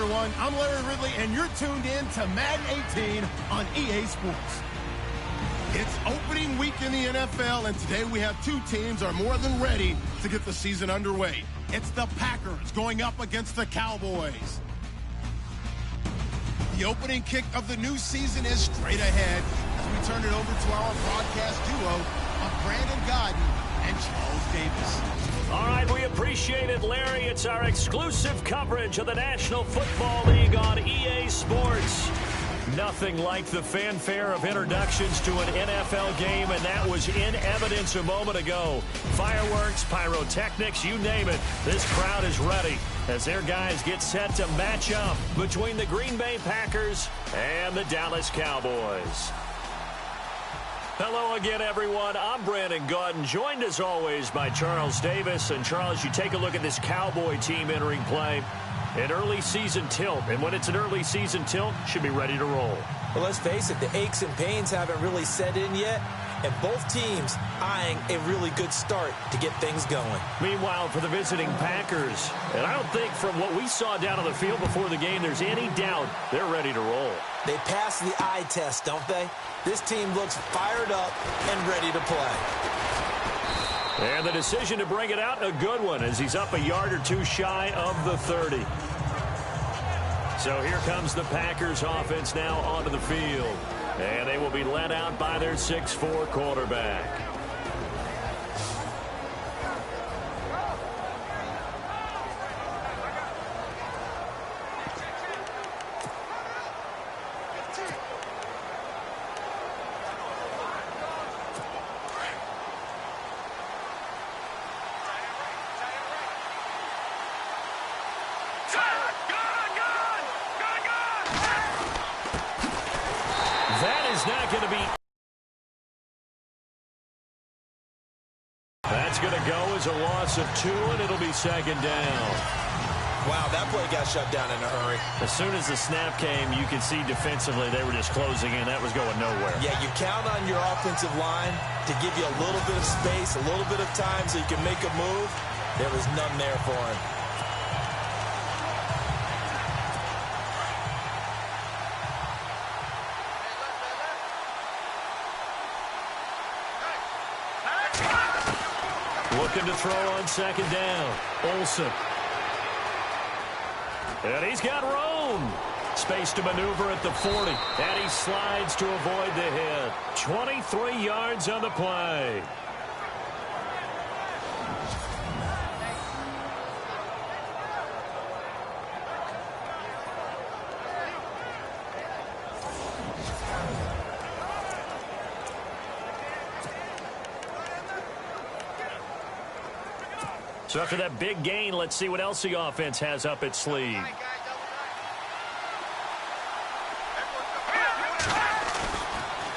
everyone. I'm Larry Ridley, and you're tuned in to Madden 18 on EA Sports. It's opening week in the NFL, and today we have two teams are more than ready to get the season underway. It's the Packers going up against the Cowboys. The opening kick of the new season is straight ahead as we turn it over to our broadcast duo of Brandon Godden and Charles Davis. All right, we appreciate it, Larry. It's our exclusive coverage of the National Football League on EA Sports. Nothing like the fanfare of introductions to an NFL game, and that was in evidence a moment ago. Fireworks, pyrotechnics, you name it. This crowd is ready as their guys get set to match up between the Green Bay Packers and the Dallas Cowboys. Hello again, everyone. I'm Brandon Godden, joined as always by Charles Davis. And Charles, you take a look at this Cowboy team entering play. An early season tilt, and when it's an early season tilt, should be ready to roll. Well, let's face it, the aches and pains haven't really set in yet, and both teams eyeing a really good start to get things going. Meanwhile, for the visiting Packers, and I don't think from what we saw down on the field before the game, there's any doubt they're ready to roll. They passed the eye test, don't they? This team looks fired up and ready to play. And the decision to bring it out, a good one, as he's up a yard or two shy of the 30. So here comes the Packers offense now onto the field. And they will be led out by their 6'4" quarterback. Not going to be. That's going to go as a loss of 2, and it'll be second down. Wow, that play got shut down in a hurry. As soon as the snap came, you could see defensively they were just closing in. That was going nowhere. Yeah, you count on your offensive line to give you a little bit of space, a little bit of time so you can make a move. There was none there for him. Looking to throw on second down. Olsen. And he's got room. Space to maneuver at the 40. And he slides to avoid the hit. 23 yards on the play. So after that big gain, let's see what else the offense has up its sleeve.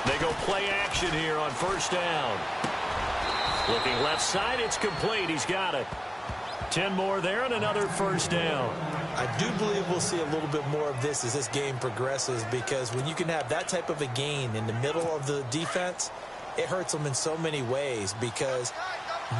They go play action here on first down. Looking left side, it's complete. He's got it. 10 more there and another first down. I do believe we'll see a little bit more of this as this game progresses, because when you can have that type of a gain in the middle of the defense, it hurts them in so many ways, because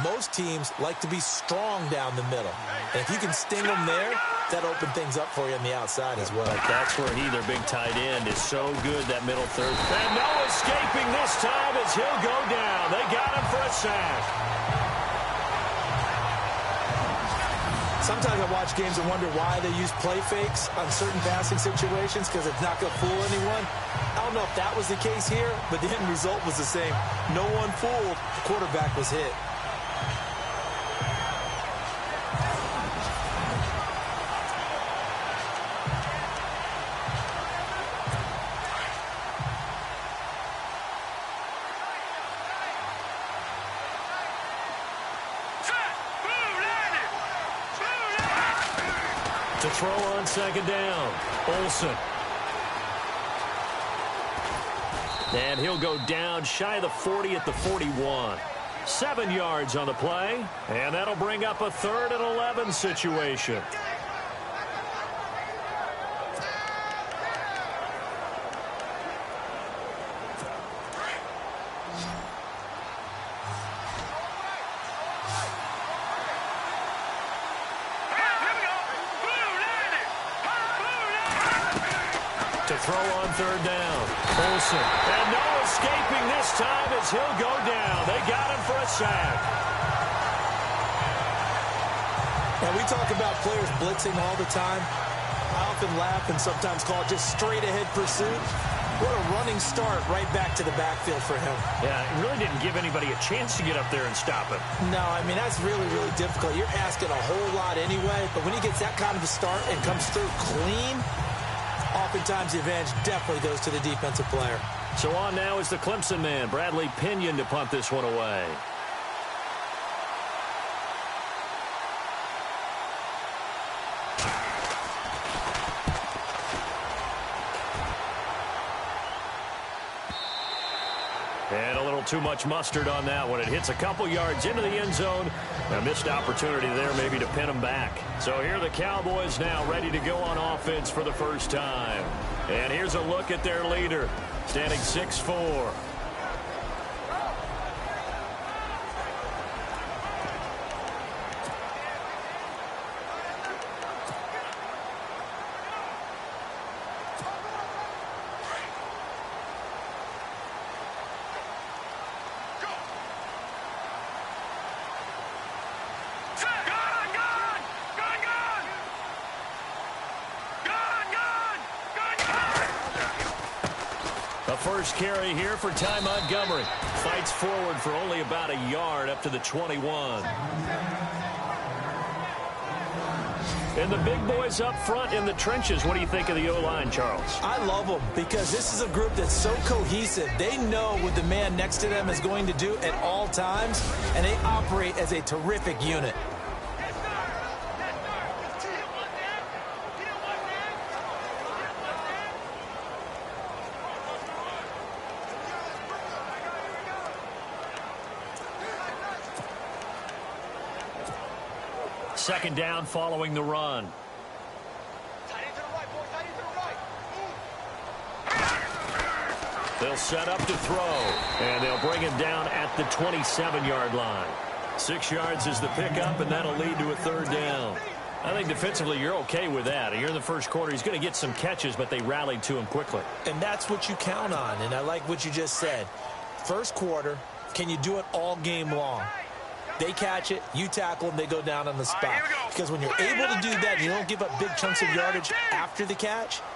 most teams like to be strong down the middle. And if you can sting them there, that opens things up for you on the outside as well. That's where he, their big tight end, is so good, that middle third. And no escaping this time as he'll go down. They got him for a sack. Sometimes I watch games and wonder why they use play fakes on certain passing situations, because it's not going to fool anyone. I don't know if that was the case here, but the end result was the same. No one fooled. The quarterback was hit. To throw on second down, Olsen. And he'll go down shy of the 40 at the 41. 7 yards on the play, and that'll bring up a 3rd and 11 situation. to throw on third down. Olsen. And no escaping this time as he'll go down. They got him for a sack. And we talk about players blitzing all the time. I often laugh and sometimes call it just straight-ahead pursuit. What a running start right back to the backfield for him. Yeah, it really didn't give anybody a chance to get up there and stop him. No, I mean, that's really, really difficult. You're asking a whole lot anyway, but when he gets that kind of a start and comes through clean, oftentimes the advantage definitely goes to the defensive player. So on now is the Clemson man, Bradley Pinion, to punt this one away. And a little too much mustard on that one. It hits a couple yards into the end zone. A missed opportunity there maybe to pin them back. So here are the Cowboys now ready to go on offense for the first time. And here's a look at their leader, standing 6'4". First carry here for Ty Montgomery. Fights forward for only about a yard up to the 21. And the big boys up front in the trenches. What do you think of the O-line, Charles? I love them because this is a group that's so cohesive. They know what the man next to them is going to do at all times, and they operate as a terrific unit. Second down following the run. They'll set up to throw, and they'll bring him down at the 27-yard line. 6 yards is the pickup, and that'll lead to a third down. I think defensively you're okay with that. You're in the first quarter. He's going to get some catches, but they rallied to him quickly. And that's what you count on, and I like what you just said. First quarter, can you do it all game long? They catch it, you tackle them, they go down on the spot. Because when you're able to do that, you don't give up big chunks of yardage after the catch,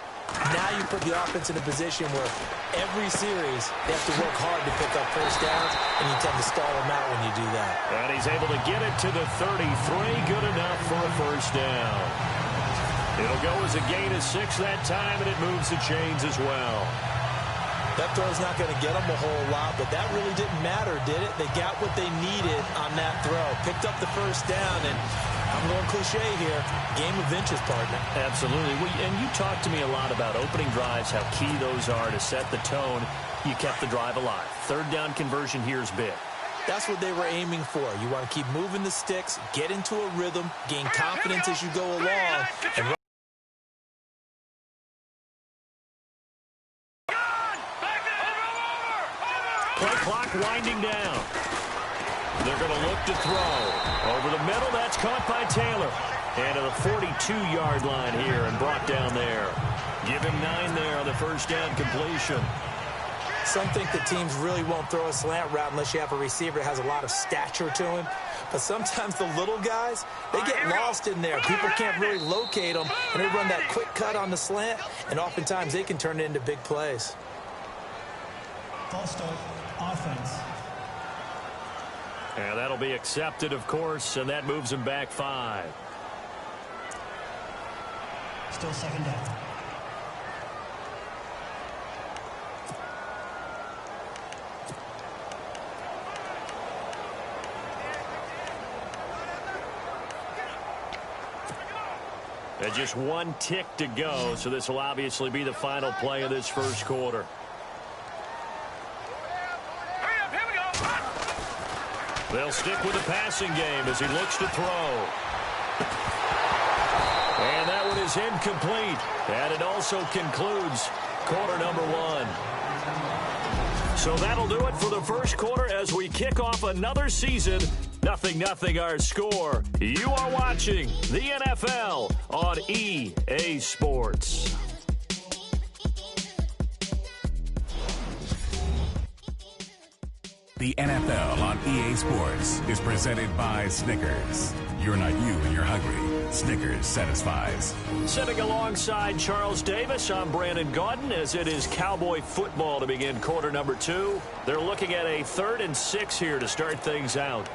now you put the offense in a position where every series they have to work hard to pick up first downs, and you tend to stall them out when you do that. And he's able to get it to the 33, good enough for a first down. It'll go as a gain of 6 that time, and it moves the chains as well. That throw's not going to get them a whole lot, but that really didn't matter, did it? They got what they needed on that throw. Picked up the first down, and I'm going cliche here, game of inches, partner. Absolutely. And you talked to me a lot about opening drives, how key those are to set the tone. You kept the drive alive. Third down conversion here is big. That's what they were aiming for. You want to keep moving the sticks, get into a rhythm, gain confidence as you go along, and play clock winding down. They're going to look to throw. Over the middle, that's caught by Taylor. And to the 42-yard line here and brought down there. Give him 9 there on the first down completion. Some think the teams really won't throw a slant route unless you have a receiver that has a lot of stature to him. But sometimes the little guys, they get lost in there. People can't really locate them, and they run that quick cut on the slant, and oftentimes they can turn it into big plays. False start, offense. And that'll be accepted, of course, and that moves him back 5. Still second down. And just 1 tick to go, so this will obviously be the final play of this first quarter. They'll stick with the passing game as he looks to throw. And that one is incomplete. And it also concludes quarter number 1. So that'll do it for the first quarter as we kick off another season. 0-0 our score. You are watching the NFL on EA Sports. The NFL on EA Sports is presented by Snickers. You're not you when you're hungry. Snickers satisfies. Sitting alongside Charles Davis, I'm Brandon Gaudin as it is Cowboy football to begin quarter number 2. They're looking at a 3rd and 6 here to start things out.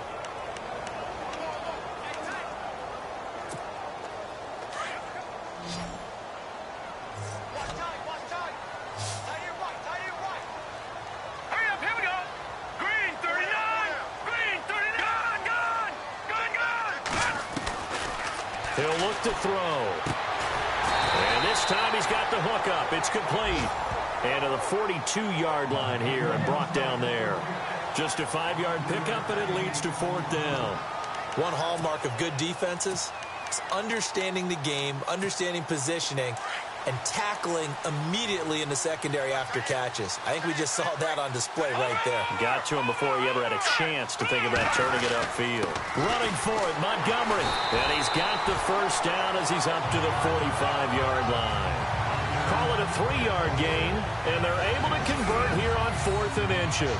He'll look to throw. And this time he's got the hook up. It's complete. And to the 42-yard line here and brought down there. Just a 5-yard pickup, and it leads to 4th down. One hallmark of good defenses is understanding the game, understanding positioning, and tackling immediately in the secondary after catches. I think we just saw that on display right there. Got to him before he ever had a chance to think about turning it upfield. Running for it, Montgomery. And he's got the first down as he's up to the 45-yard line. Call it a 3-yard gain, and they're able to convert here on 4th and inches.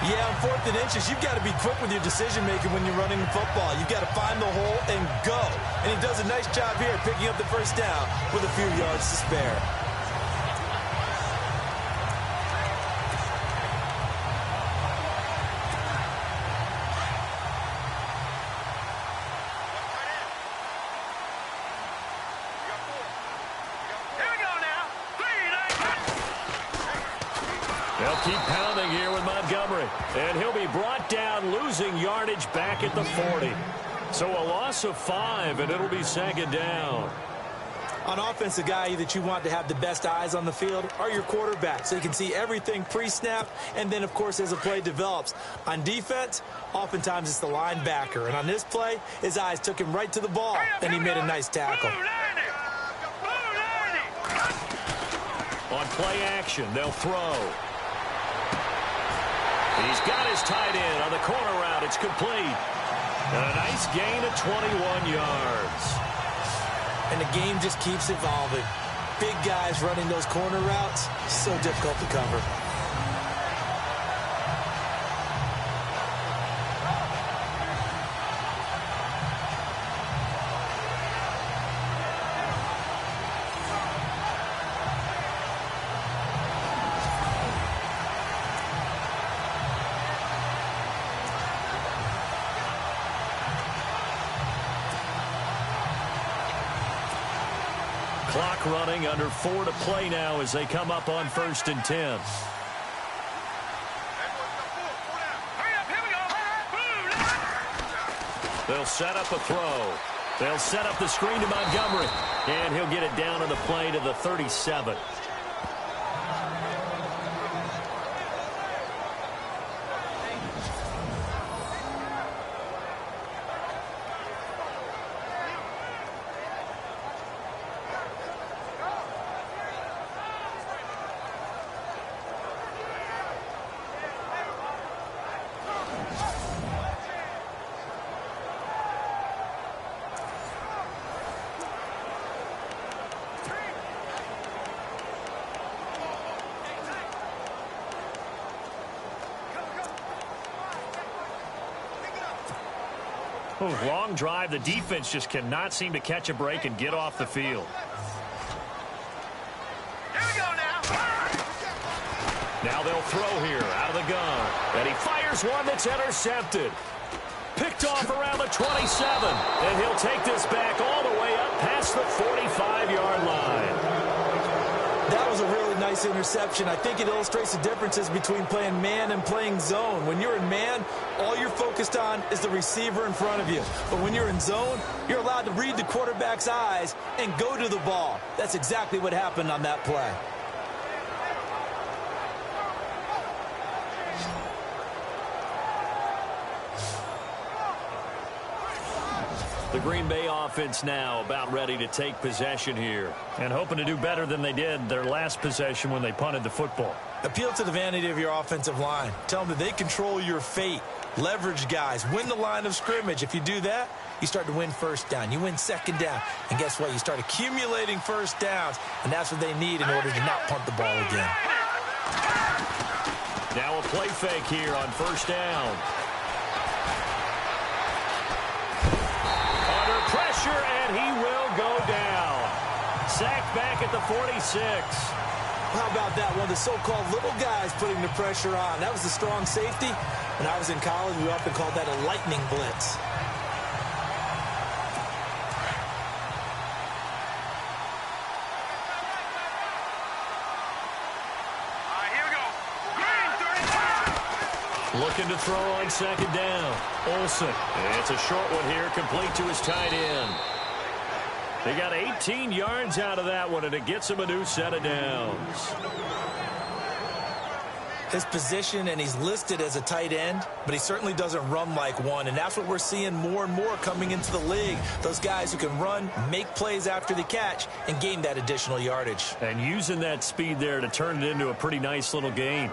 Yeah, on 4th and inches, you've got to be quick with your decision-making when you're running the football. You've got to find the hole and go. And he does a nice job here picking up the first down with a few yards to spare. They'll keep pounding here with Montgomery. And he'll be brought down, losing yardage back at the 40. So a loss of 5, and it'll be 2nd down. On offense, the guy that you want to have the best eyes on the field are your quarterbacks, so you can see everything pre-snap, and then, of course, as the play develops. On defense, oftentimes it's the linebacker. And on this play, his eyes took him right to the ball, and he made a nice tackle. On play action, they'll throw. He's got his tight end on the corner route. It's complete. And a nice gain of 21 yards. And the game just keeps evolving. Big guys running those corner routes, so difficult to cover. Clock running, under 4 to play now as they come up on 1st and 10. They'll set up a throw. They'll set up the screen to Montgomery. And he'll get it down on the play to the 37. Long drive. The defense just cannot seem to catch a break and get off the field. Here we go Now they'll throw here out of the gun. And he fires one that's intercepted. Picked off around the 27. And he'll take this back all the way up past the 45-yard line. That was a really nice interception. I think it illustrates the differences between playing man and playing zone. When you're in man, all you're focused on is the receiver in front of you. But when you're in zone, you're allowed to read the quarterback's eyes and go to the ball. That's exactly what happened on that play. The Green Bay offense now about ready to take possession here and hoping to do better than they did their last possession when they punted the football. Appeal to the vanity of your offensive line. Tell them that they control your fate. Leverage guys. Win the line of scrimmage. If you do that, you start to win first down. You win second down. And guess what? You start accumulating first downs. And that's what they need in order to not punt the ball again. Now a play fake here on first down. Under pressure, and he will go down. Sacked back at the 46. How about that? One of the so-called little guys putting the pressure on. That was the strong safety. When I was in college, we often called that a lightning blitz. Looking to throw on second down. Olsen. It's a short one here, complete to his tight end. They got 18 yards out of that one, and it gets him a new set of downs. His position, and he's listed as a tight end, but he certainly doesn't run like one, and that's what we're seeing more and more coming into the league. Those guys who can run, make plays after the catch, and gain that additional yardage. And using that speed there to turn it into a pretty nice little gain.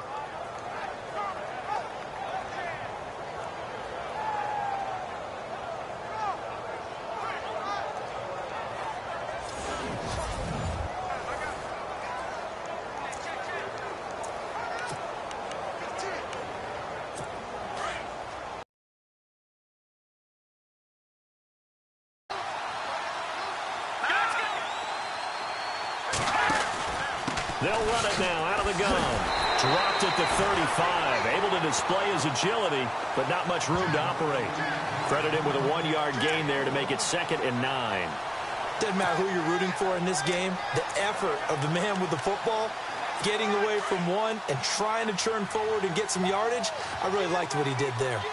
They'll run it now out of the gun. Dropped at the 35. Able to display his agility, but not much room to operate. Credit him with a 1-yard gain there to make it 2nd and 9. Doesn't matter who you're rooting for in this game. The effort of the man with the football, getting away from one and trying to turn forward and get some yardage, I really liked what he did there.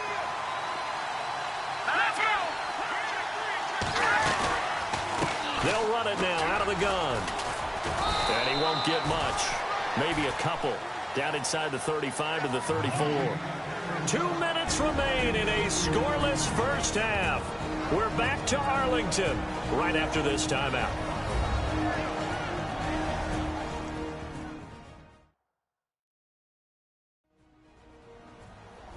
They'll run it now out of the gun. And he won't get much. Maybe a couple. Down inside the 35 to the 34. 2 minutes remain in a scoreless first half. We're back to Arlington right after this timeout.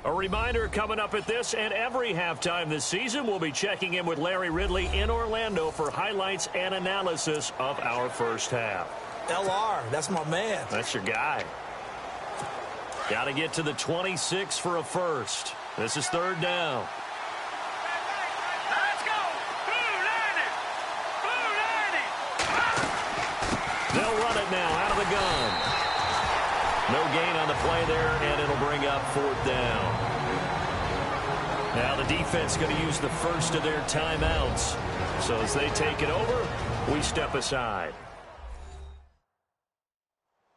A reminder coming up at this and every halftime this season, we'll be checking in with Larry Ridley in Orlando for highlights and analysis of our first half. LR, that's my man. That's your guy. Got to get to the 26 for a first. This is 3rd down. Let's go. Blue 90. Blue 90. They'll run it now out of the gun. No gain on the play there, and it'll bring up 4th down. Now the defense going to use the first of their timeouts. So as they take it over, we step aside.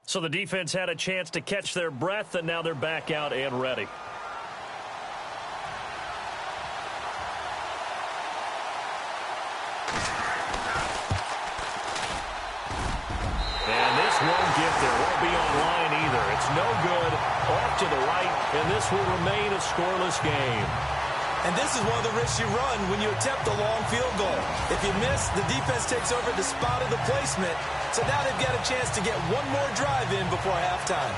So the defense had a chance to catch their breath, and now they're back out and ready. And this won't get there. Won't be online either. It's no good. Off to the right, and this will remain a scoreless game. And this is one of the risks you run when you attempt a long field goal. If you miss, the defense takes over the spot of the placement. So now they've got a chance to get one more drive in before halftime.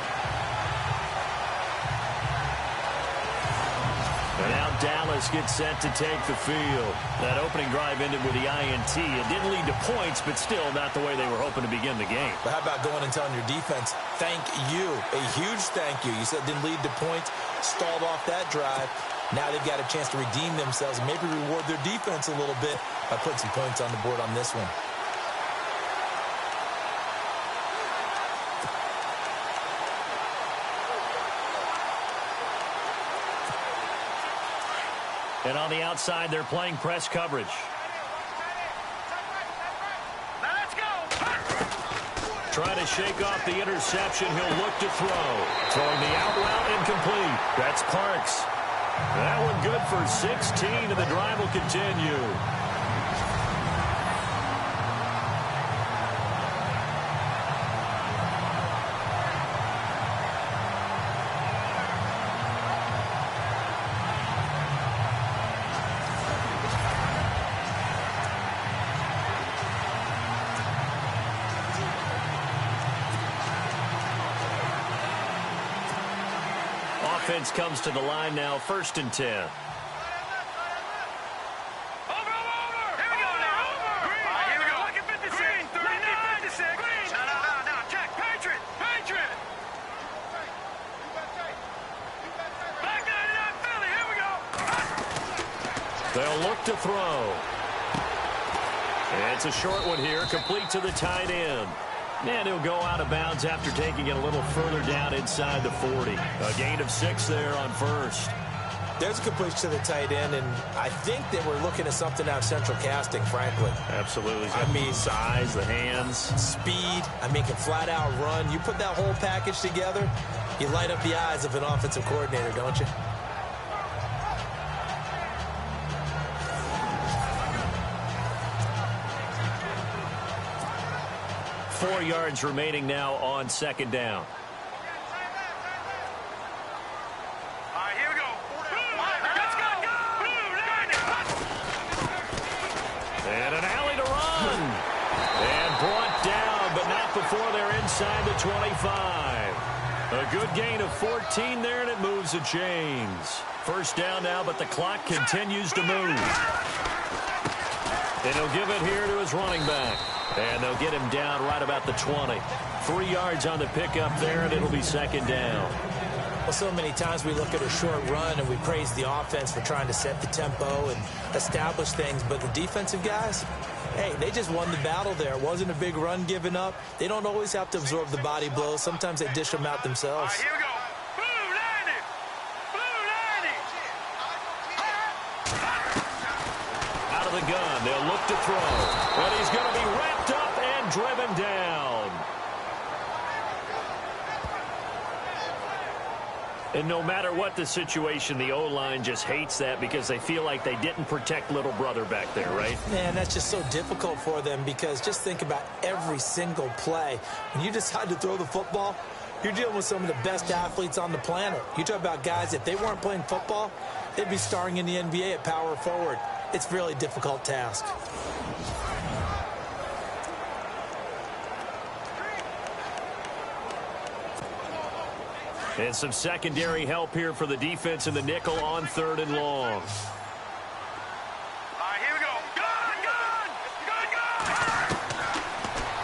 And now Dallas gets set to take the field. That opening drive ended with the INT. It didn't lead to points, but still not the way they were hoping to begin the game. But how about going and telling your defense, thank you, a huge thank you. You said it didn't lead to points, stalled off that drive. Now they've got a chance to redeem themselves and maybe reward their defense a little bit by putting some points on the board on this one. And on the outside, they're playing press coverage. Let's go. Trying to shake off the interception. He'll look to throw. Throwing the out route incomplete. That's Parks. That one good for 16, and the drive will continue. Offense comes to the line now, 1st and 10. Over. Here we go now. Green. Here we go. Look at 56. Green, 56. Green. No. Check. Patriot. They'll look to throw. It's a short one here, complete to the tight end. And he'll go out of bounds after taking it a little further down inside the 40. A gain of 6 there on first. There's a completion to the tight end, and I think that we're looking at something out of central casting, frankly. Absolutely. I mean, size, the hands. Speed. I mean, can flat out run. You put that whole package together, you light up the eyes of an offensive coordinator, don't you? Four yards remaining now on second down. All right, here we go. Let's go. And an alley to run. And brought down, but not before they're inside the 25. A good gain of 14 there, and it moves the chains. First down now, but the clock continues to move. And he'll give it here to his running back. And they'll get him down right about the 20. 3 yards on the pickup there, and it'll be second down. Well, so many times we look at a short run and we praise the offense for trying to set the tempo and establish things. But the defensive guys, hey, they just won the battle there. It wasn't a big run given up. They don't always have to absorb the body blows. Sometimes they dish them out themselves. All right, here we go. Out of the gun, they'll look to throw. But he's going to be wrapped up and driven down. And no matter what the situation, the O-line just hates that because they feel like they didn't protect little brother back there, right? Man, that's just so difficult for them because just think about every single play. When you decide to throw the football, you're dealing with some of the best athletes on the planet. You talk about guys, if they weren't playing football, they'd be starring in the NBA at power forward. It's a really difficult task. And some secondary help here for the defense in the nickel on 3rd and long. All right, here we go. Gun!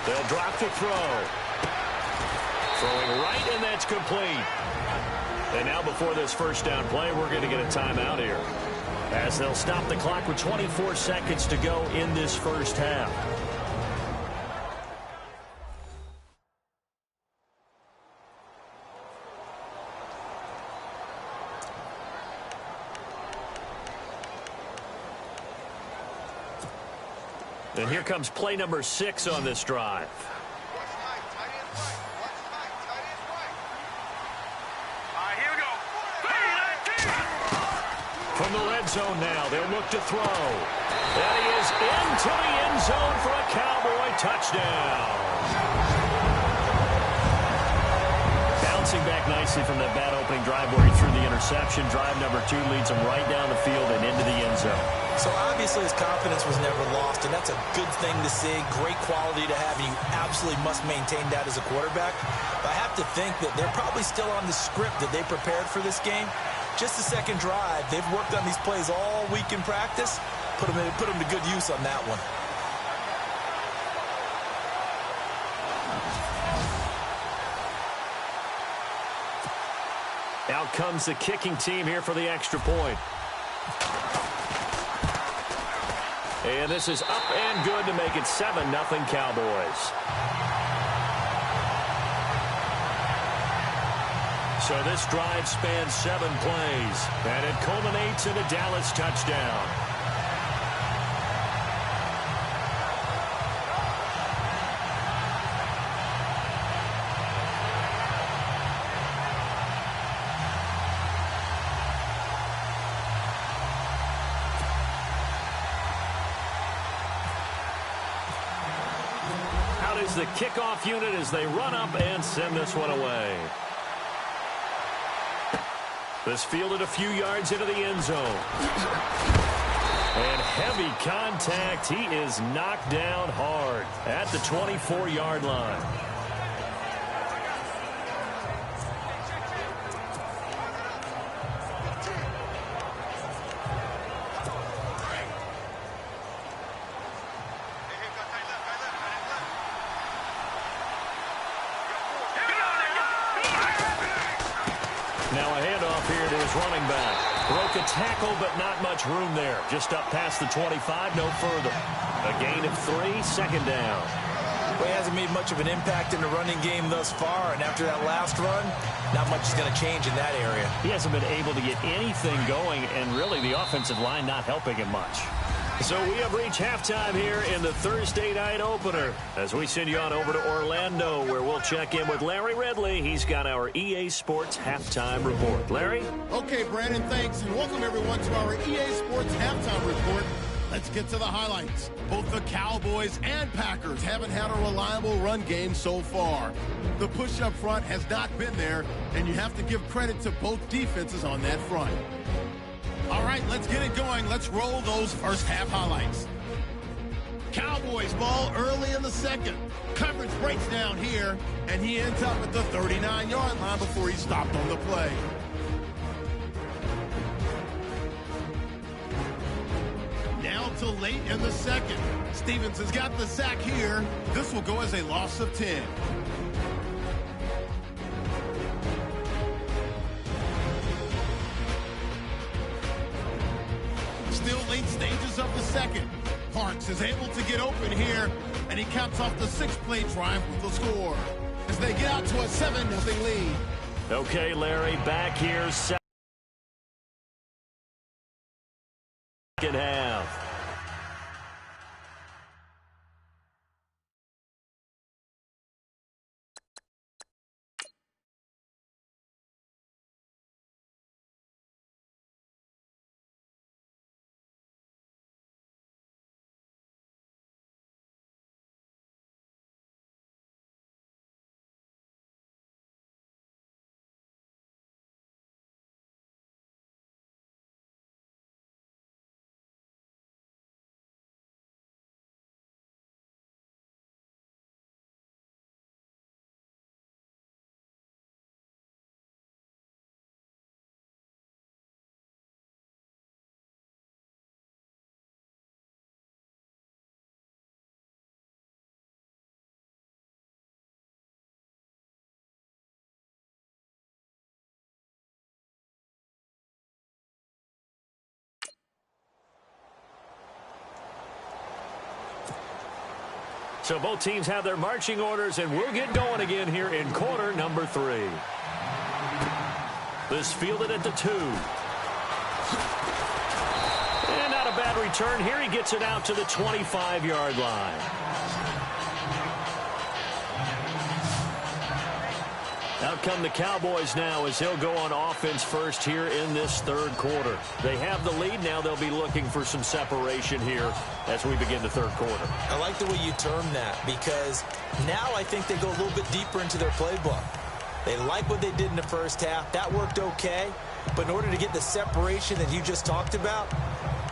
They'll drop to throw. Throwing right, and that's complete. And now before this first down play, we're going to get a timeout here, as they'll stop the clock with 24 seconds to go in this first half. And here comes play number 6 on this drive. From the red zone now, they'll look to throw. And he is into the end zone for a Cowboy touchdown. Bouncing back nicely from that bad opening drive where he threw the interception. Drive number 2 leads him right down the field and into the end zone. So obviously his confidence was never lost, and that's a good thing to see. Great quality to have, and you absolutely must maintain that as a quarterback. But I have to think that they're probably still on the script that they prepared for this game. Just the second drive, they've worked on these plays all week in practice. Put them to good use on that one. Out comes the kicking team here for the extra point. And this is up and good to make it 7-0 Cowboys. So this drive spans 7 plays, and it culminates in a Dallas touchdown. Out is the kickoff unit as they run up and send this one away. This fielded a few yards into the end zone. And heavy contact. He is knocked down hard at the 24-yard line. Now a handoff here to his running back. Broke a tackle, but not much room there. Just up past the 25, no further. A gain of 3, second down. Well, he hasn't made much of an impact in the running game thus far, and after that last run, not much is going to change in that area. He hasn't been able to get anything going, and really the offensive line not helping him much. So we have reached halftime here in the Thursday night opener as we send you on over to Orlando, where we'll check in with Larry Ridley. He's got our EA Sports halftime report. Larry? Okay, Brandon, thanks, and welcome everyone to our EA Sports halftime report. Let's get to the highlights. Both the Cowboys and Packers haven't had a reliable run game so far. The push up front has not been there, and you have to give credit to both defenses on that front. All right, let's get it going. Let's roll those first half highlights. Cowboys ball early in the second. Coverage breaks down here, and he ends up at the 39-yard line before he stopped on the play. Now to late in the second. Stevens has got the sack here. This will go as a loss of 10. Still late stages of the second. Parks is able to get open here, and he caps off the 6-play drive with the score as they get out to a 7-0 lead. Okay, Larry, back here, second half. So both teams have their marching orders, and we'll get going again here in quarter number 3. This fielded at the 2. And not a bad return here. He gets it out to the 25-yard line. Out come the Cowboys now as they'll go on offense first here in this third quarter. They have the lead. Now they'll be looking for some separation here as we begin the third quarter. I like the way you term that, because now I think they go a little bit deeper into their playbook. They like what they did in the first half. That worked okay. But in order to get the separation that you just talked about,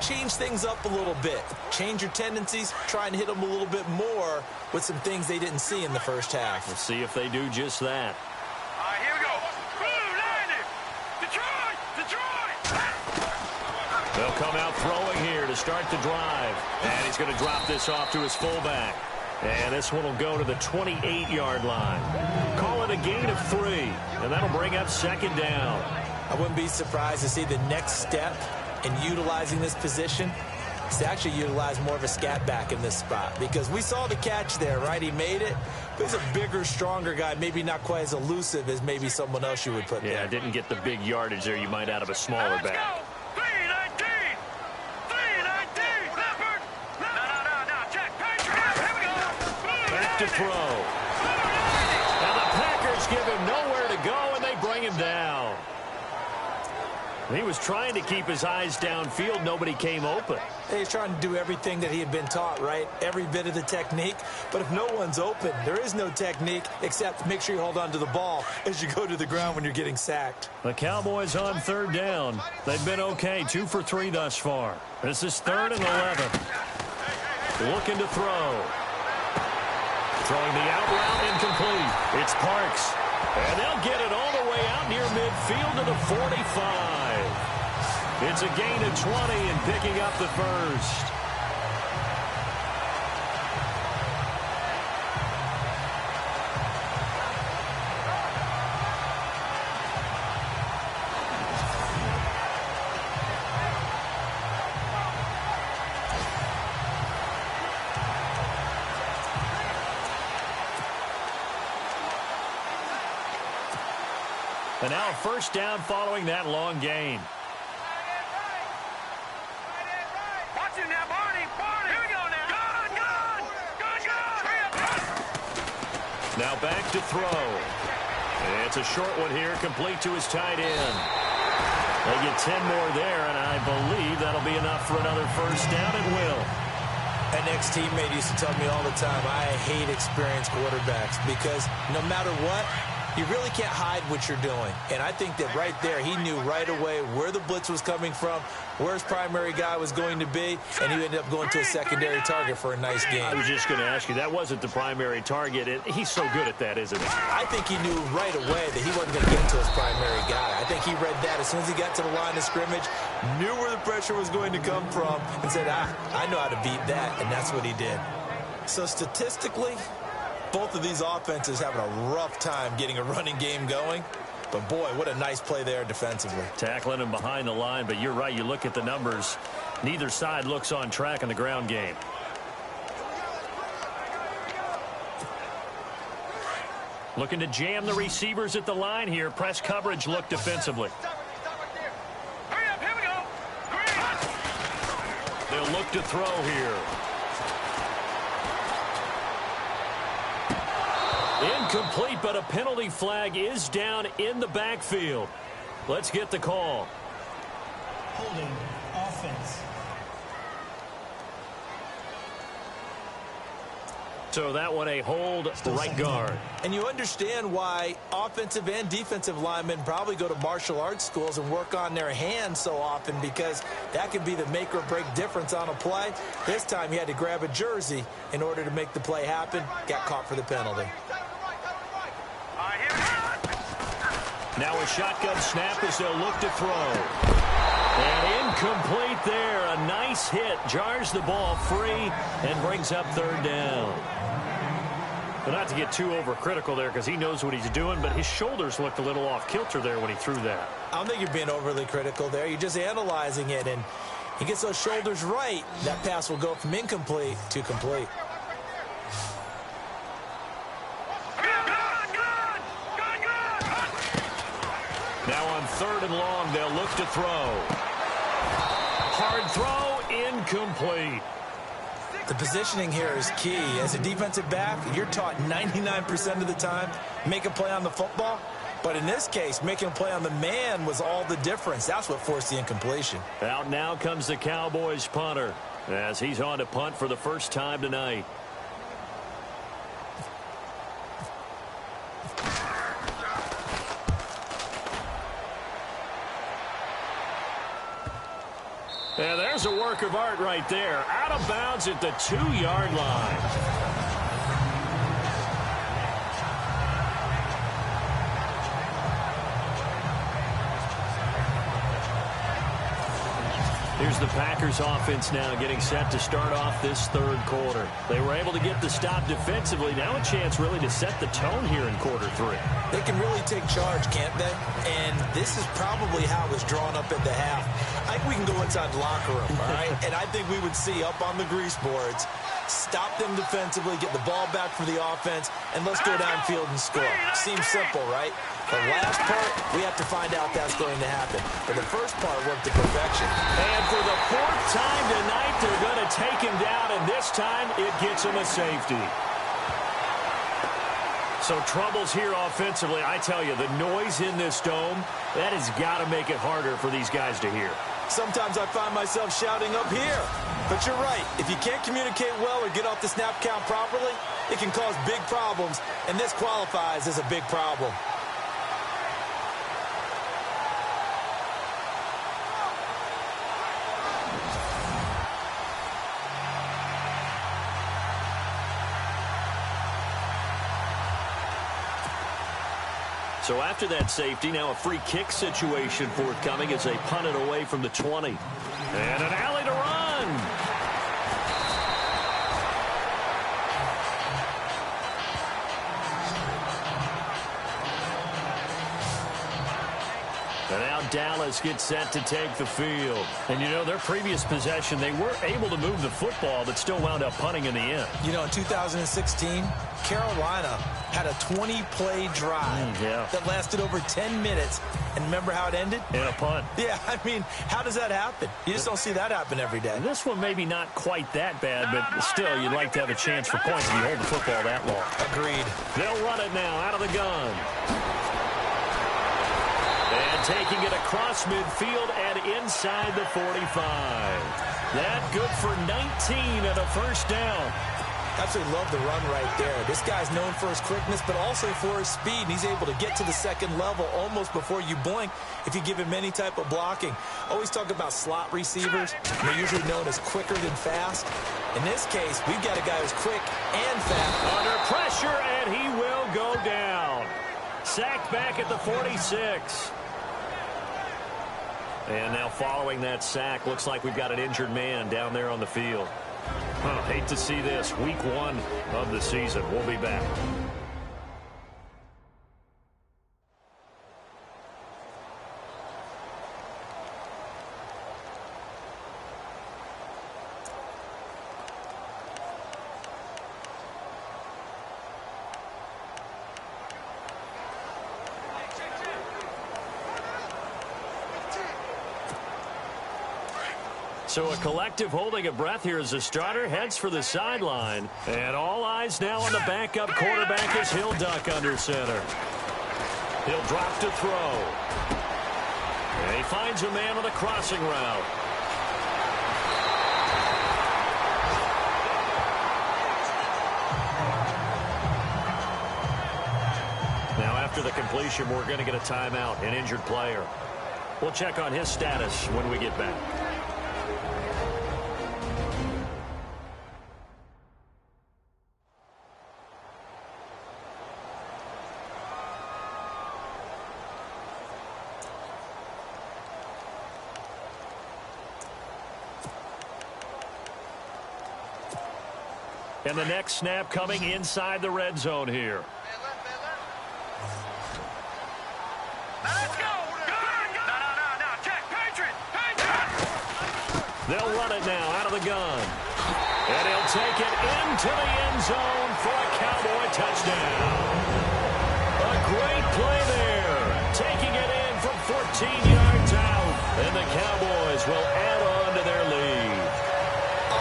change things up a little bit. Change your tendencies. Try and hit them a little bit more with some things they didn't see in the first half. We'll see if they do just that. Here we go. Blue, landed. Detroit! They'll come out throwing here to start the drive. And he's going to drop this off to his fullback. And this one will go to the 28-yard line. Call it a gain of 3. And that'll bring up second down. I wouldn't be surprised to see the next step in utilizing this position is to actually utilize more of a scat back in this spot, because we saw the catch there, right? He made it, but he's a bigger, stronger guy, maybe not quite as elusive as maybe someone else you would put there. Yeah, didn't get the big yardage there you might out of a smaller back. 319! 319! Leopard! No, check. Patriot! Here we go! Back to throw. And the Packers give him nowhere to go, and they bring him down. He was trying to keep his eyes downfield. Nobody came open. He's trying to do everything that he had been taught, right? Every bit of the technique. But if no one's open, there is no technique except make sure you hold on to the ball as you go to the ground when you're getting sacked. The Cowboys on third down. They've been okay, 2 for 3 thus far. This is 3rd and 11. Looking to throw. Throwing the out route incomplete. It's Parks. And they'll get it all the way out near midfield to the 45. It's a gain of 20 and picking up the first. And now first down following that long gain. Watch him now, Barney. Here we go now. Good. Now back to throw. It's a short one here, complete to his tight end. They get 10 more there, and I believe that'll be enough for another first down. It will. An ex-teammate used to tell me all the time, I hate experienced quarterbacks because no matter what, you really can't hide what you're doing. And I think that right there, he knew right away where the blitz was coming from, where his primary guy was going to be, and he ended up going to a secondary target for a nice game. I was just going to ask you, that wasn't the primary target. He's so good at that, isn't he? I think he knew right away that he wasn't going to get to his primary guy. I think he read that as soon as he got to the line of scrimmage, knew where the pressure was going to come from, and said, I know how to beat that, and that's what he did. So statistically, both of these offenses having a rough time getting a running game going. But, boy, what a nice play there defensively. Tackling him behind the line, but you're right. You look at the numbers. Neither side looks on track in the ground game. Looking to jam the receivers at the line here. Press coverage look defensively. Hurry up, here we go. They'll look to throw here. Incomplete, but a penalty flag is down in the backfield. Let's get the call. Holding offense. So that one a hold, right guard. And you understand why offensive and defensive linemen probably go to martial arts schools and work on their hands so often, because that can be the make or break difference on a play. This time he had to grab a jersey in order to make the play happen. Got caught for the penalty. Now a shotgun snap as they'll look to throw. And incomplete there. A nice hit. Jars the ball free and brings up third down. But not to get too overcritical there, because he knows what he's doing, but his shoulders looked a little off kilter there when he threw that. I don't think you're being overly critical there. You're just analyzing it, and he gets those shoulders right. That pass will go from incomplete to complete. Now on third and long, they'll look to throw. Hard throw, incomplete. The positioning here is key. As a defensive back, you're taught 99% of the time, make a play on the football. But in this case, making a play on the man was all the difference. That's what forced the incompletion. Out now comes the Cowboys punter as he's on to punt for the first time tonight. Yeah, there's a work of art right there. Out of bounds at the 2-yard line. Here's the Packers offense now getting set to start off this third quarter. They were able to get the stop defensively. Now a chance really to set the tone here in quarter three. They can really take charge, can't they? And this is probably how it was drawn up at the half. I think we can go inside the locker room, all right? And I think we would see up on the grease boards, stop them defensively, get the ball back for the offense, and let's go downfield and score. Seems simple, right? The last part, we have to find out that's going to happen. But the first part worked to perfection. And for the fourth time tonight, they're going to take him down, and this time it gets him a safety. So troubles here offensively. I tell you, the noise in this dome, that has got to make it harder for these guys to hear. Sometimes I find myself shouting up here. But you're right. If you can't communicate well or get off the snap count properly, it can cause big problems, and this qualifies as a big problem. So after that safety, now a free kick situation forthcoming as they punt it away from the 20. And an alley to run. And now Dallas gets set to take the field. And, you know, their previous possession, they were able to move the football, but still wound up punting in the end. You know, in 2016, Carolina had a 20-play drive that lasted over 10 minutes. And remember how it ended? In a punt. Yeah, I mean, how does that happen? You just don't see that happen every day. This one maybe not quite that bad, but still, you'd like to have a chance for points if you hold the football that long. Agreed. They'll run it now out of the gun. And taking it across midfield and inside the 45. That good for 19 and a first down. Absolutely love the run right there. This guy's known for his quickness, but also for his speed. And he's able to get to the second level almost before you blink if you give him any type of blocking. Always talk about slot receivers. They're usually known as quicker than fast. In this case, we've got a guy who's quick and fast. Under pressure, and he will go down. Sacked back at the 46. And now following that sack, looks like we've got an injured man down there on the field. Hate to see this. Week 1 of the season. We'll be back. So a collective holding of breath here as the starter heads for the sideline. And all eyes now on the backup quarterback as he'll duck under center. He'll drop to throw. And he finds a man on the crossing route. Now after the completion, we're going to get a timeout, an injured player. We'll check on his status when we get back. And the next snap coming inside the red zone here. Let's go. Good. No. Check. Patriot. They'll run it now out of the gun. And he'll take it into the end zone for a Cowboy touchdown. A great play there. Taking it in from 14 yards out. And the Cowboys will add on to their lead.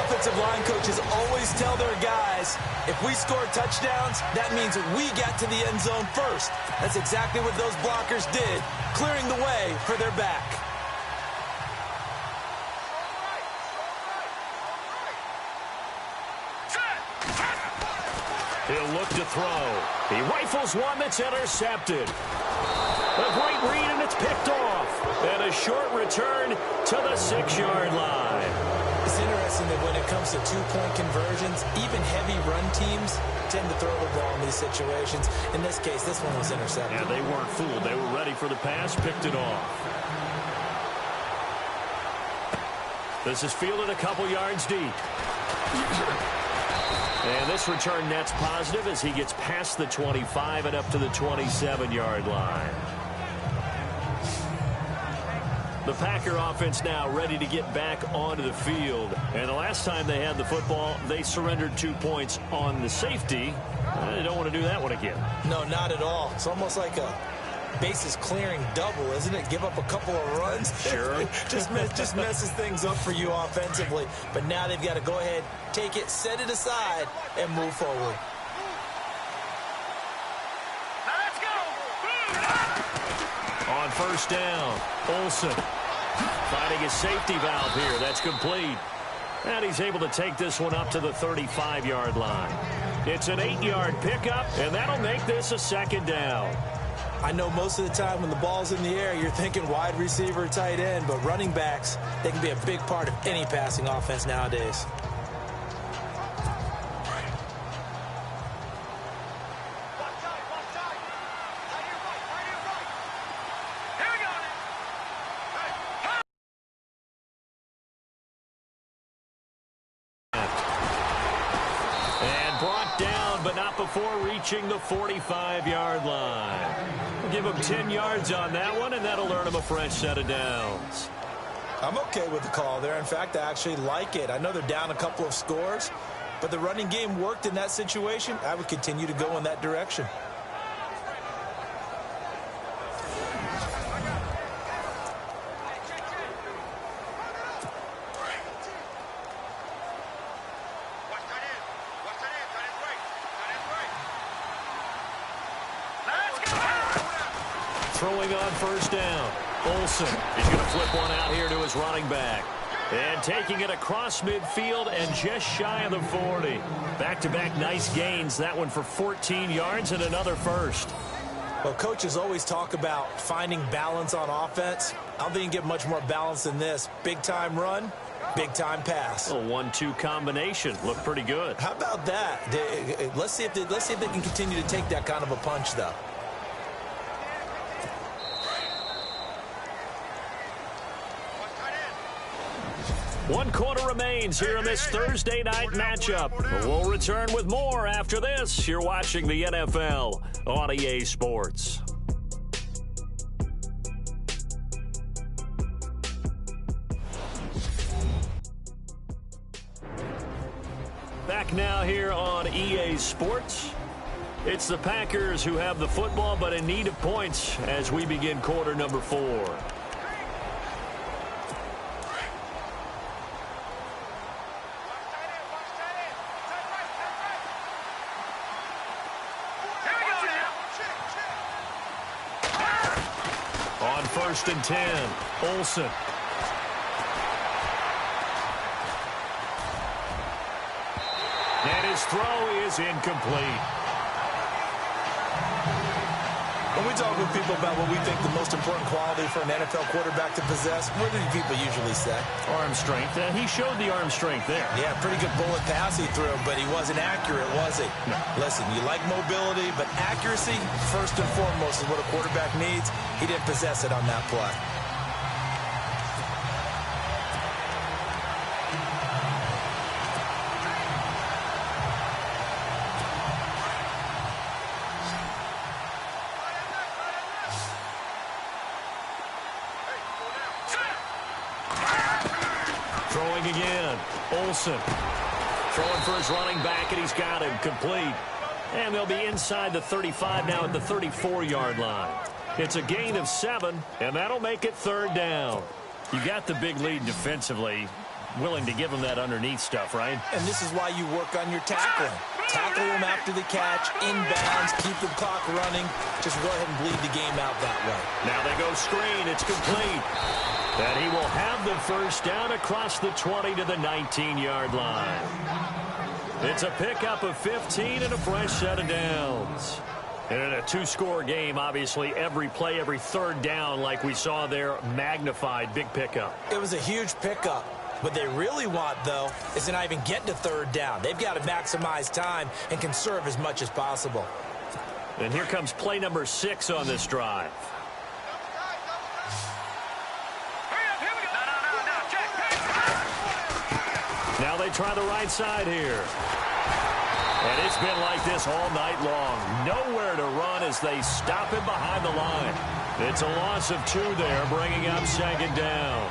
Offensive line coaches always tell their guys, if we score touchdowns, that means we got to the end zone first. That's exactly what those blockers did, clearing the way for their back. He'll look to throw. He rifles one that's intercepted. A great read, and it's picked off. And a short return to the 6-yard line. It's interesting that when it comes to two-point conversions, even heavy run teams tend to throw the ball in these situations. In this case, this one was intercepted. Yeah, they weren't fooled. They were ready for the pass, picked it off. This is fielded a couple yards deep. And this return net's positive as he gets past the 25 and up to the 27-yard line. The Packer offense now ready to get back onto the field. And the last time they had the football, they surrendered 2 points on the safety. They don't want to do that one again. No, not at all. It's almost like a bases clearing double, isn't it? Give up a couple of runs. Sure. just messes things up for you offensively. But now they've got to go ahead, take it, set it aside, and move forward. On first down, Olsen finding his safety valve here. That's complete. And he's able to take this one up to the 35-yard line. It's an 8-yard pickup, and that'll make this a second down. I know most of the time when the ball's in the air, you're thinking wide receiver, tight end, but running backs, they can be a big part of any passing offense nowadays. Before reaching the 45-yard line. We'll give him 10 yards on that one, and that'll earn him a fresh set of downs. I'm okay with the call there. In fact, I actually like it. I know they're down a couple of scores, but the running game worked in that situation. I would continue to go in that direction. Throwing on first down. Olsen is going to flip one out here to his running back. And taking it across midfield and just shy of the 40. Back-to-back nice gains. That one for 14 yards and another first. Well, coaches always talk about finding balance on offense. I don't think you can get much more balance than this. Big-time run, big-time pass. A 1-2 combination. Looked pretty good. How about that? Let's see if they can continue to take that kind of a punch, though. One quarter remains here in this Thursday night matchup. We'll return with more after this. You're watching the NFL on EA Sports. Back now here on EA Sports. It's the Packers who have the football but in need of points as we begin quarter number 4. First and 10. Olsen. And his throw is incomplete. When we talk with people about what we think the most important quality for an NFL quarterback to possess, what do people usually say? Arm strength. He showed the arm strength there. Yeah, pretty good bullet pass he threw, but he wasn't accurate, was he? No. Listen, you like mobility, but accuracy, first and foremost, is what a quarterback needs. He didn't possess it on that play. Throwing again. Olsen. Throwing for his running back, and he's got him complete. And they'll be inside the 35 now at the 34-yard line. It's a gain of 7, and that'll make it third down. You got the big lead defensively. Willing to give him that underneath stuff, right? And this is why you work on your tackling. Tackle him after the catch, inbounds, keep the clock running. Just go ahead and bleed the game out that way. Now they go screen. It's complete. And he will have the first down across the 20 to the 19-yard line. It's a pickup of 15 and a fresh set of downs. And in a two-score game, obviously, every play, every third down, like we saw there, magnified, big pickup. It was a huge pickup. What they really want, though, is to not even get to third down. They've got to maximize time and conserve as much as possible. And here comes play number 6 on this drive. Now they try the right side here. And it's been like this all night long. Nowhere to run as they stop him behind the line. It's a loss of 2 there, bringing up second down.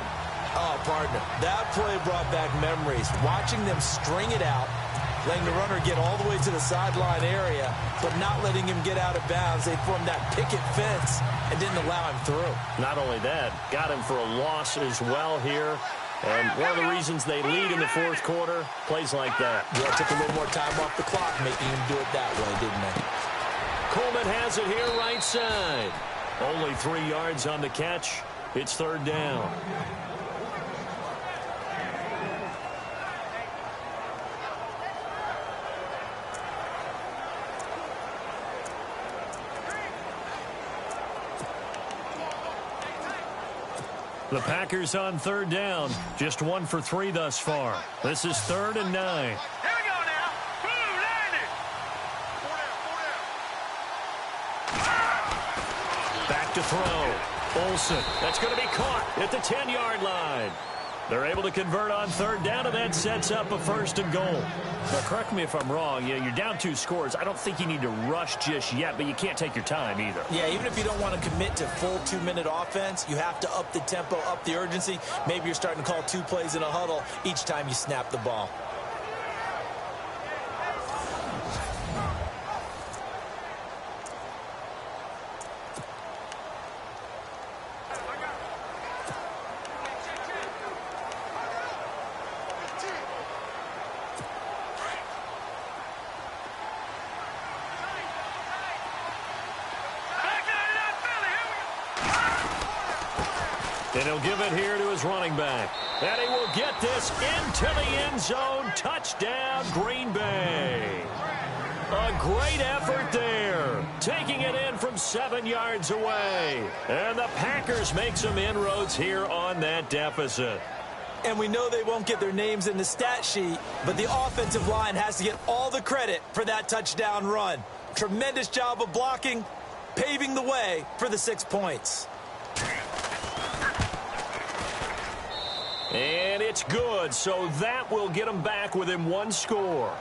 Oh, partner, that play brought back memories. Watching them string it out, letting the runner get all the way to the sideline area, but not letting him get out of bounds. They formed that picket fence and didn't allow him through. Not only that, got him for a loss as well here. And one of the reasons they lead in the fourth quarter, plays like that. Yeah, took a little more time off the clock, making him do it that way, didn't they? Coleman has it here right side. Only 3 yards on the catch. It's third down. The Packers on third down. Just 1 for 3 thus far. This is 3rd and 9. Here we go now. Boom, landed. Back to throw. Olsen. That's going to be caught at the 10-yard line. They're able to convert on third down, and that sets up a 1st and goal. Now, correct me if I'm wrong. You're down 2 scores. I don't think you need to rush just yet, but you can't take your time either. Yeah, even if you don't want to commit to full 2-minute offense, you have to up the tempo, up the urgency. Maybe you're starting to call 2 plays in a huddle each time you snap the ball. And he'll give it here to his running back. And he will get this into the end zone. Touchdown, Green Bay. A great effort there. Taking it in from 7 yards away. And the Packers make some inroads here on that deficit. And we know they won't get their names in the stat sheet, but the offensive line has to get all the credit for that touchdown run. Tremendous job of blocking, paving the way for the 6 points. And it's good, so that will get them back within 1 score.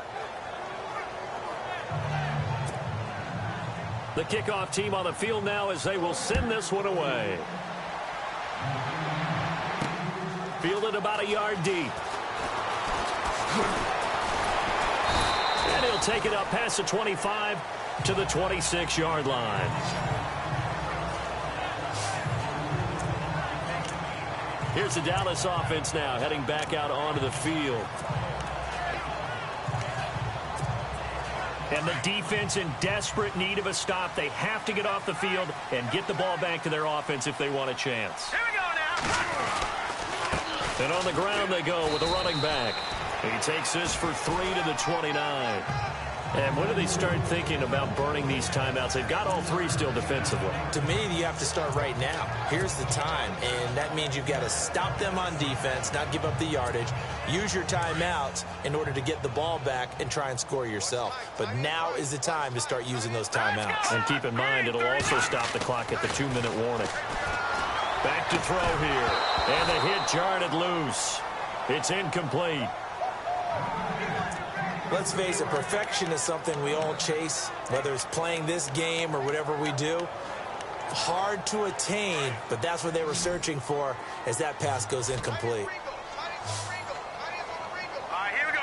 The kickoff team on the field now as they will send this one away. Fielded about a yard deep. And he'll take it up past the 25 to the 26-yard line. Here's the Dallas offense now heading back out onto the field. And the defense in desperate need of a stop. They have to get off the field and get the ball back to their offense if they want a chance. Here we go now. And on the ground they go with a running back. He takes this for 3 to the 29. And when do they start thinking about burning these timeouts? They've got all 3 still defensively. To me, you have to start right now. Here's the time, and that means you've got to stop them on defense, not give up the yardage, use your timeouts in order to get the ball back and try and score yourself. But now is the time to start using those timeouts. And keep in mind, it'll also stop the clock at the 2-minute warning. Back to throw here. And the hit jarred it loose. It's incomplete. Let's face it, perfection is something we all chase, whether it's playing this game or whatever we do. Hard to attain, but that's what they were searching for as that pass goes incomplete. All right, here we go.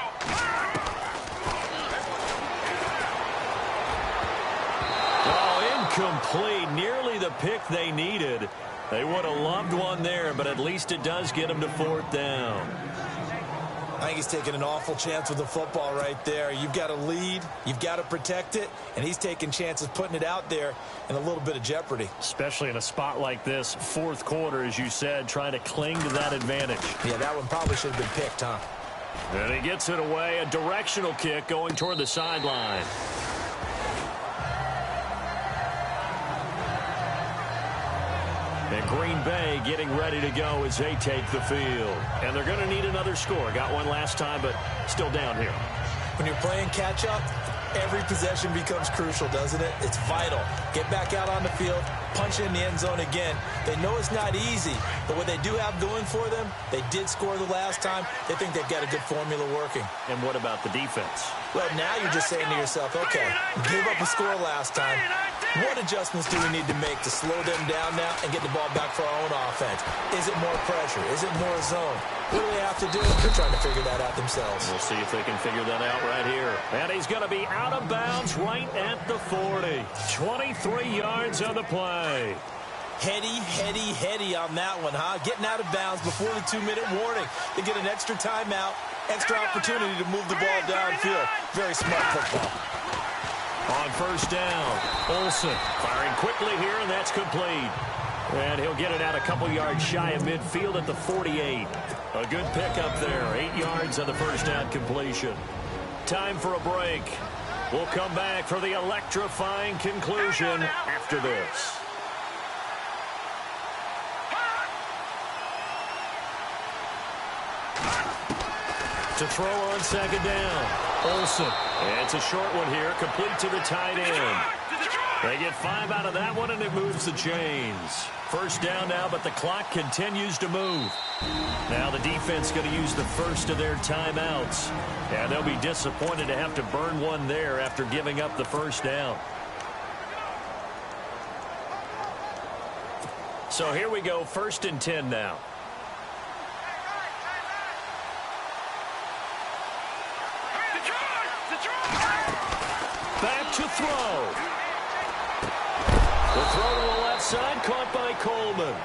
Oh, incomplete. Nearly the pick they needed. They would have loved one there, but at least it does get them to 4th down. I think he's taking an awful chance with the football right there. You've got to lead, you've got to protect it, and he's taking chances putting it out there in a little bit of jeopardy. Especially in a spot like this, 4th quarter, as you said, trying to cling to that advantage. Yeah, that one probably should have been picked, huh? And he gets it away, a directional kick going toward the sideline. And Green Bay getting ready to go as they take the field. And they're going to need another score. Got one last time, but still down here. When you're playing catch-up, every possession becomes crucial, doesn't it? It's vital. Get back out on the field, punch in the end zone again. They know it's not easy, but what they do have going for them, they did score the last time. They think they've got a good formula working. And what about the defense? Well, now you're just saying to yourself, okay, give up a score last time. What adjustments do we need to make to slow them down now and get the ball back for our own offense? Is it more pressure? Is it more zone? What do they have to do? They're trying to figure that out themselves. We'll see if they can figure that out right here. And he's going to be out of bounds right at the 40. 23 yards on the play. Heady on that one, huh? Getting out of bounds before the 2-minute warning. They get an extra timeout, extra opportunity to move the ball downfield. Very smart football. On 1st down, Olsen firing quickly here, and that's complete. And he'll get it out a couple yards shy of midfield at the 48. A good pickup there, 8 yards on the 1st down completion. Time for a break. We'll come back for the electrifying conclusion after this. To throw on 2nd down, Olsen. And it's a short one here, complete to the tight end. They get 5 out of that one, and it moves the chains. 1st down now, but the clock continues to move. Now the defense going to use the first of their timeouts. And they'll be disappointed to have to burn one there after giving up the 1st down. So here we go, 1st and 10 now. Back to throw. The throw to the left side, caught by Coleman.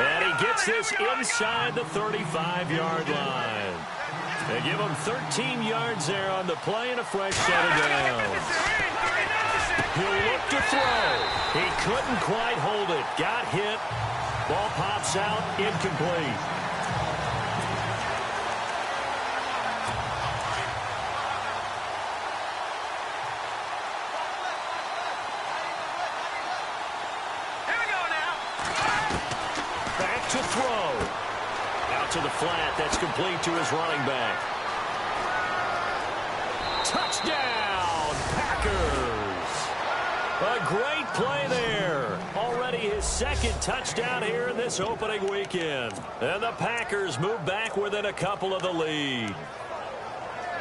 And he gets this inside the 35-yard line. They give him 13 yards there on the play and a fresh set of downs. He'll look to throw. He couldn't quite hold it. Got hit. Ball pops out, incomplete. Back to throw. Out to the flat. That's complete to his running back. Touchdown, Packers. A great play there. Already his second touchdown here in this opening weekend. And the Packers move back within a couple of the lead.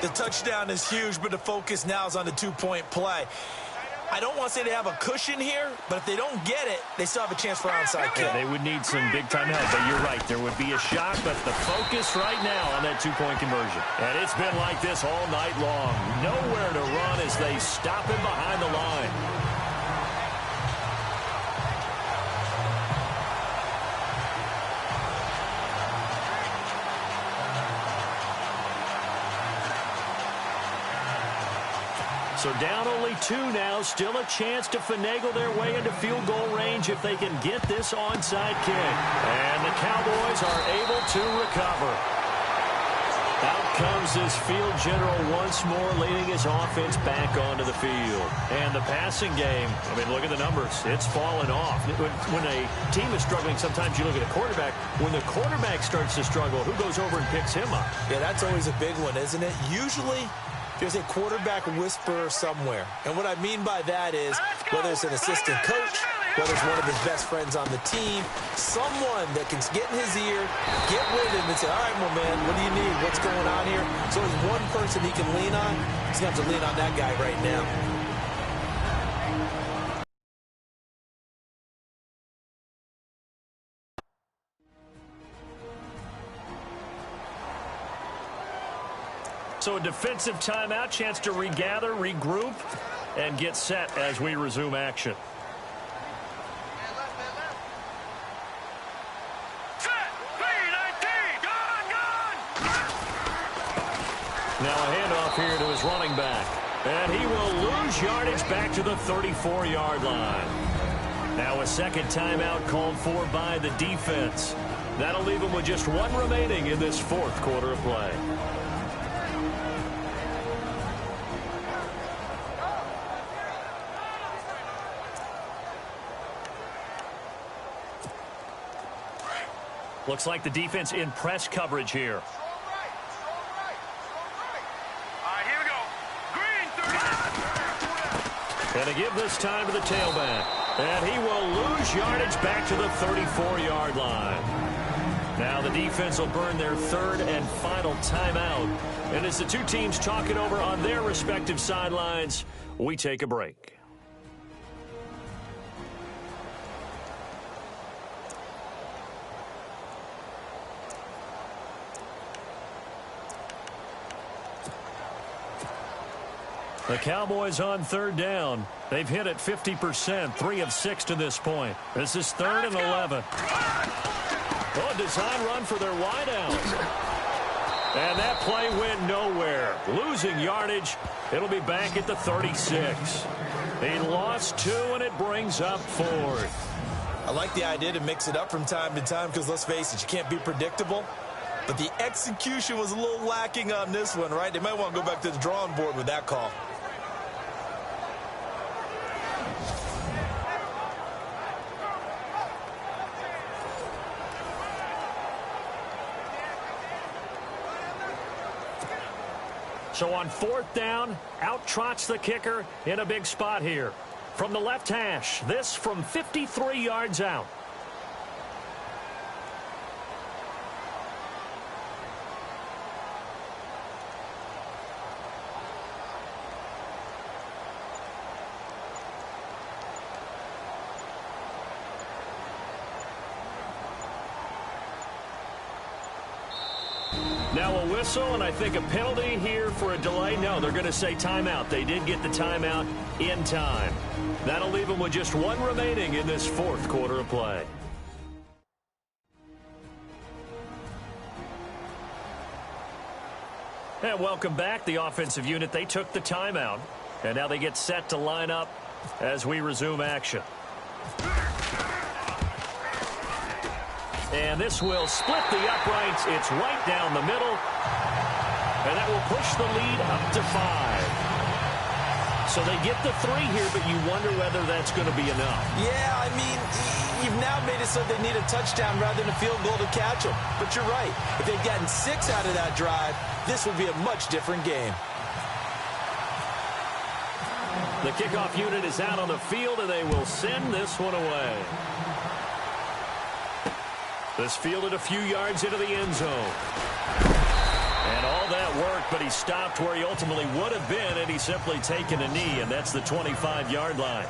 The touchdown is huge, but the focus now is on the two-point play. I don't want to say they have a cushion here, but if they don't get it, they still have a chance for onside kick. Yeah, they would need some big-time help, but you're right. There would be a shot, but the focus right now on that two-point conversion. And it's been like this all night long. Nowhere to run as they stop him behind the line. So down only 2 now, still a chance to finagle their way into field goal range if they can get this onside kick. And the Cowboys are able to recover. Out comes this field general once more, leading his offense back onto the field. And the passing game, I mean, look at the numbers. It's fallen off. When a team is struggling, sometimes you look at a quarterback. When the quarterback starts to struggle, who goes over and picks him up? Yeah, that's always a big one, isn't it? Usually there's a quarterback whisperer somewhere. And what I mean by that is whether it's an assistant coach, whether it's one of his best friends on the team, someone that can get in his ear, get with him and say, all right, well, man, what do you need? What's going on here? So there's one person he can lean on. He's going to have to lean on that guy right now. So a defensive timeout, chance to regather, regroup, and get set as we resume action. Now a handoff here to his running back. And he will lose yardage back to the 34-yard line. Now a second timeout called for by the defense. That'll leave him with just 1 remaining in this 4th quarter of play. Looks like the defense in press coverage here. And to give this time to the tailback. And he will lose yardage back to the 34-yard line. Now the defense will burn their 3rd and final timeout. And as the two teams talk it over on their respective sidelines, we take a break. The Cowboys on 3rd down. They've hit it 50%, 3 of 6 to this point. This is 3rd and 11. Oh, a design run for their wideout. And that play went nowhere. Losing yardage. It'll be back at the 36. He lost 2, and it brings up 4th. I like the idea to mix it up from time to time because, let's face it, you can't be predictable. But the execution was a little lacking on this one, right? They might want to go back to the drawing board with that call. So on 4th down, out trots the kicker in a big spot here. From the left hash, this from 53 yards out. Now a whistle, and I think a penalty here for a delay. No, they're going to say timeout. They did get the timeout in time. That'll leave them with just 1 remaining in this 4th quarter of play. And welcome back. The offensive unit, they took the timeout. And now they get set to line up as we resume action. And this will split the uprights. It's right down the middle. And that will push the lead up to 5. So they get the 3 here, but you wonder whether that's going to be enough. Yeah, I mean, you've now made it so they need a touchdown rather than a field goal to catch them. But you're right. If they'd gotten 6 out of that drive, this would be a much different game. The kickoff unit is out on the field, and they will send this one away. This fielded a few yards into the end zone. And all that work, but he stopped where he ultimately would have been, and he's simply taken a knee, and that's the 25-yard line.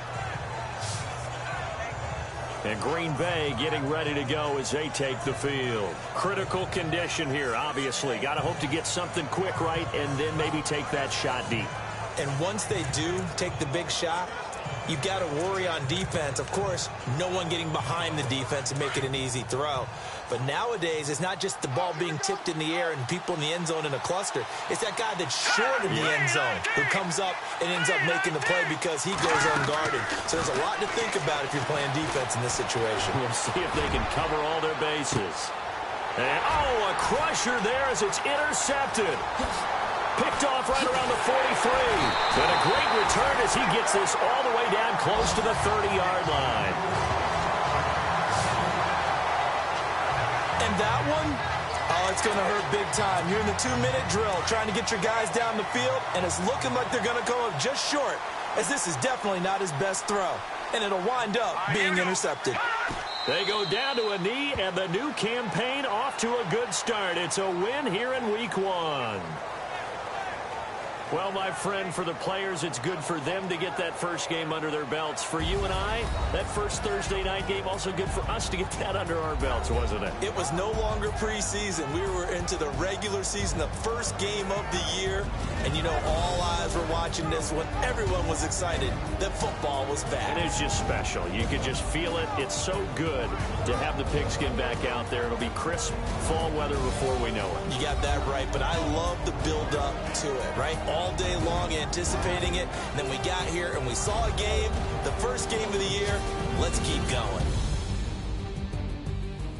And Green Bay getting ready to go as they take the field. Critical condition here, obviously. Got to hope to get something quick right and then maybe take that shot deep. And once they do take the big shot, you've got to worry on defense. Of course, no one getting behind the defense and make it an easy throw. But nowadays, it's not just the ball being tipped in the air and people in the end zone in a cluster. It's that guy that's short in the end zone who comes up and ends up making the play because he goes unguarded. So there's a lot to think about if you're playing defense in this situation. We'll see if they can cover all their bases. And, a crusher there as it's intercepted. Picked off right around the 43. And a great return as he gets this all the way down close to the 30-yard line. And that one, it's going to hurt big time. You're in the 2-minute drill trying to get your guys down the field, and it's looking like they're going to come up just short, as this is definitely not his best throw. And it'll wind up being intercepted. They go down to a knee, and the new campaign off to a good start. It's a win here in Week 1. Well, my friend, for the players, it's good for them to get that first game under their belts. For you and I, that first Thursday night game, also good for us to get that under our belts, wasn't it? It was no longer preseason. We were into the regular season, the first game of the year. And, all eyes were watching this when everyone was excited that football was back. And it's just special. You could just feel it. It's so good to have the pigskin back out there. It'll be crisp fall weather before we know it. You got that right, but I love the build-up to it, right? All day long anticipating it. And then we got here and we saw a game, the first game of the year. Let's keep going.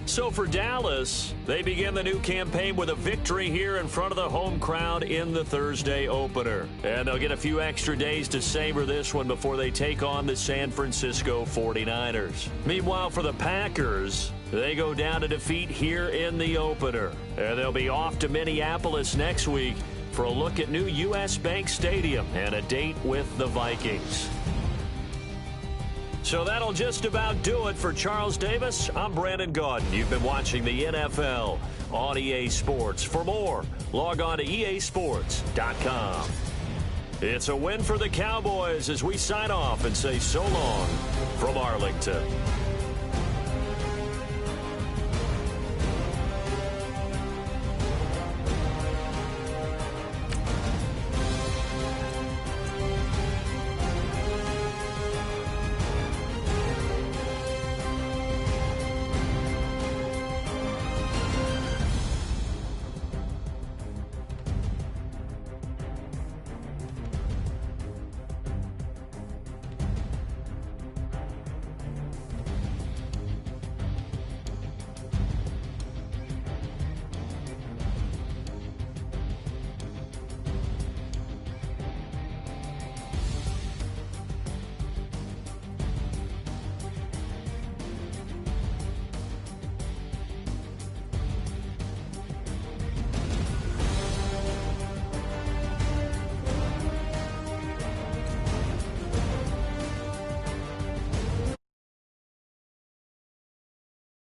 So for Dallas, they begin the new campaign with a victory here in front of the home crowd in the Thursday opener. And they'll get a few extra days to savor this one before they take on the San Francisco 49ers. Meanwhile, for the Packers, they go down to defeat here in the opener. And they'll be off to Minneapolis next week for a look at new U.S. Bank Stadium and a date with the Vikings. So that'll just about do it for Charles Davis. I'm Brandon Gaudin. You've been watching the NFL on EA Sports. For more, log on to easports.com. It's a win for the Cowboys as we sign off and say so long from Arlington.